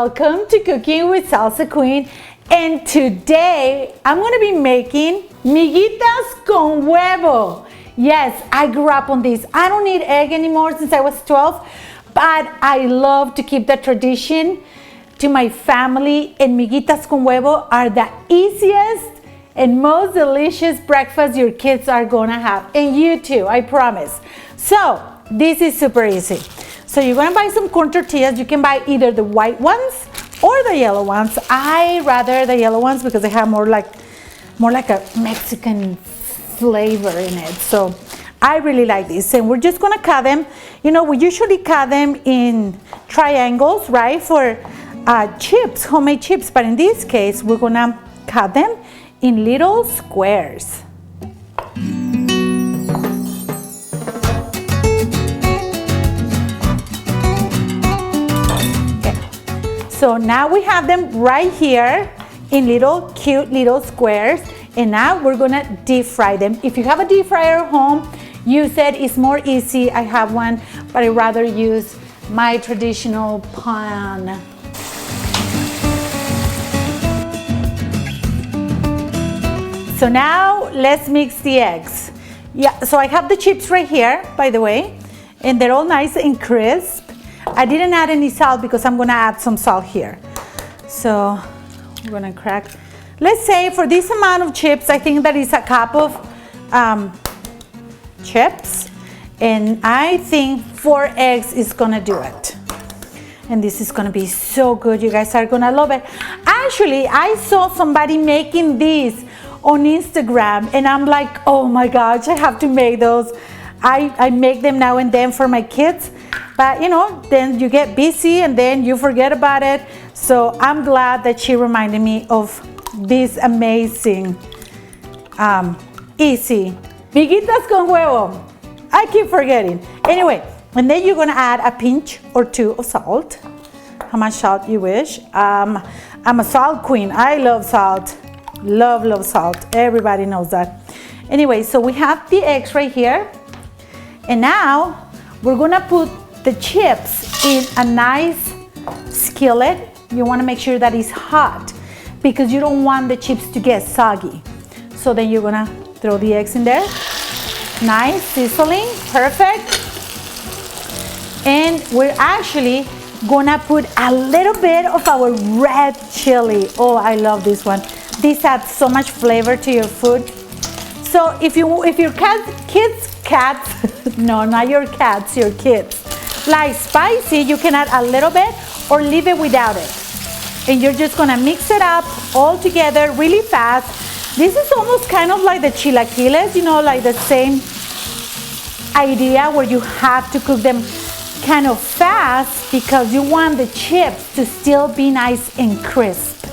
welcome to Cooking with Salsa Queen. And today I'm gonna be making Miguitas con huevo. Yes, I grew up on this. I don't eat egg anymore since I was 12, but I love to keep the tradition to my family, and Miguitas con huevo are the easiest and most delicious breakfast your kids are gonna have, and you too, I promise. So this is super easy. So you're gonna buy some corn tortillas. You can buy either the white ones or the yellow ones. I rather the yellow ones because they have more like a Mexican flavor in it. So I really like this, and we're just gonna cut them. You know, we usually cut them in triangles, right, for chips, homemade chips, but in this case we're gonna cut them in little squares. So now we have them right here in little cute little squares, and now we're gonna deep fry them. If you have a deep fryer at home, use it. It's more easy. I have one, but I rather use my traditional pan. So now let's mix the eggs. Yeah, so I have the chips right here, by the way, and they're all nice and crisp. I didn't add any salt because I'm gonna add some salt here. So we're gonna crack. Let's say for this amount of chips, I think that is a cup of chips, and I think 4 eggs is gonna do it. And this is gonna be so good. You guys are gonna love it. Actually, I saw somebody making these on Instagram, and I'm like, oh my gosh, I have to make those. I make them now and then for my kids, but you know, then you get busy and then you forget about it. So I'm glad that she reminded me of this amazing, easy Miguitas con huevo. I keep forgetting. Anyway, and then you're gonna add a pinch or 2 of salt. How much salt you wish. I'm a salt queen. I love salt. Love salt. Everybody knows that. Anyway, so we have the eggs right here. And now we're gonna put the chips in a nice skillet. You wanna make sure that it's hot because you don't want the chips to get soggy. So then you're gonna throw the eggs in there. Nice, sizzling, perfect. And we're actually gonna put a little bit of our red chili. Oh, I love this one. This adds so much flavor to your food. So if your cats, no, not your cats, your kids, like spicy, you can add a little bit or leave it without it. And you're just gonna mix it up all together really fast. This is almost kind of like the chilaquiles, you know, like the same idea where you have to cook them kind of fast because you want the chips to still be nice and crisp.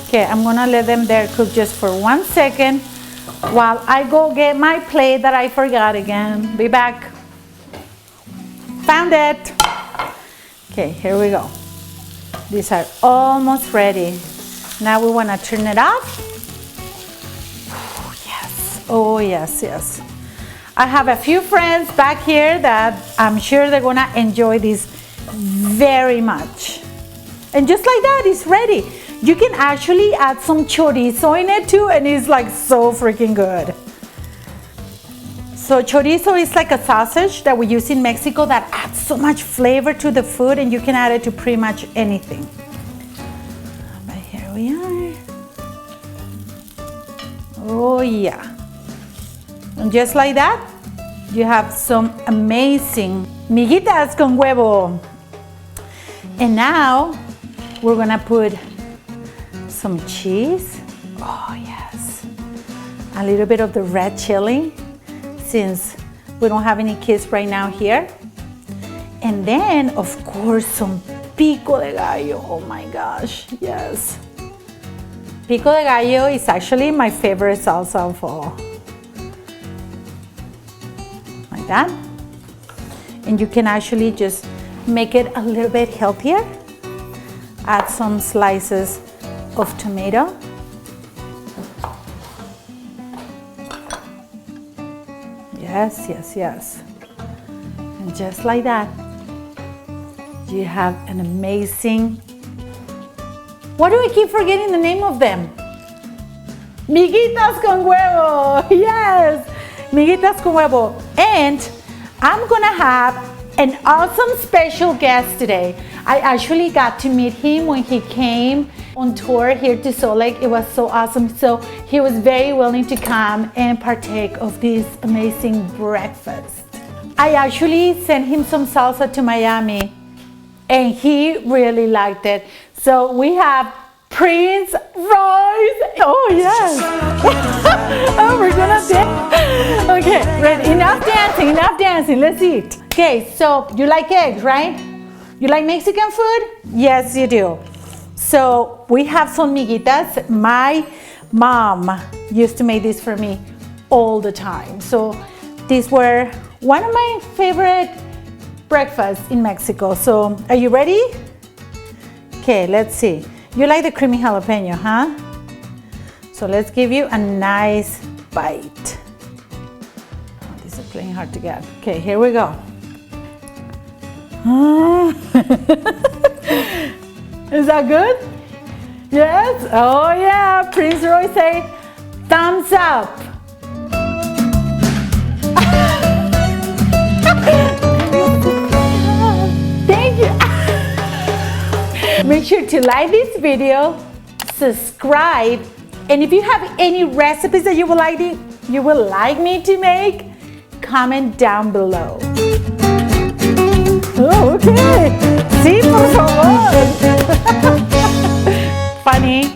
Okay, I'm gonna let them there cook just for 1 second while I go get my plate that I forgot again. Be back. Found it. Okay, here we go. These are almost ready. Now we wanna turn it off. Yes, oh yes. I have a few friends back here that I'm sure they're gonna enjoy this very much. And just like that, it's ready. You can actually add some chorizo in it too, and it's like so freaking good. So chorizo is like a sausage that we use in Mexico that adds so much flavor to the food, and you can add it to pretty much anything. But here we are. Oh yeah. And just like that, you have some amazing Miguitas con huevo. And now we're gonna put some cheese. Oh yes. A little bit of the red chili since we don't have any kids right now here. And then of course some pico de gallo. Oh my gosh, yes. Pico de gallo is actually my favorite salsa of all. Like that. And you can actually just make it a little bit healthier. Add some slices of tomato. Yes. And just like that, You have an amazing, why do I keep forgetting the name of them? Miguitas con huevo, yes, Miguitas con huevo. And I'm gonna have an awesome special guest today. I actually got to meet him when he came on tour here to Salt Lake. It was so awesome. So he was very willing to come and partake of this amazing breakfast. I actually sent him some salsa to Miami and he really liked it. So we have Prince Royce. Oh yes. Oh, we're gonna dance. Okay, ready. Enough dancing. Let's eat. Okay, so you like eggs, right? You like Mexican food? Yes, you do. So we have some miguitas. My mom used to make this for me all the time. So these were one of my favorite breakfasts in Mexico. So are you ready? Okay, let's see. You like the creamy jalapeno, huh? So let's give you a nice bite. Oh, this is playing hard to get. Okay, here we go. Is that good? Yes? Oh yeah, Prince Royce say thumbs up. Thank you. Make sure to like this video, subscribe, and if you have any recipes that you would like me to make, comment down below. Oh, okay. Sí, por favor. Funny.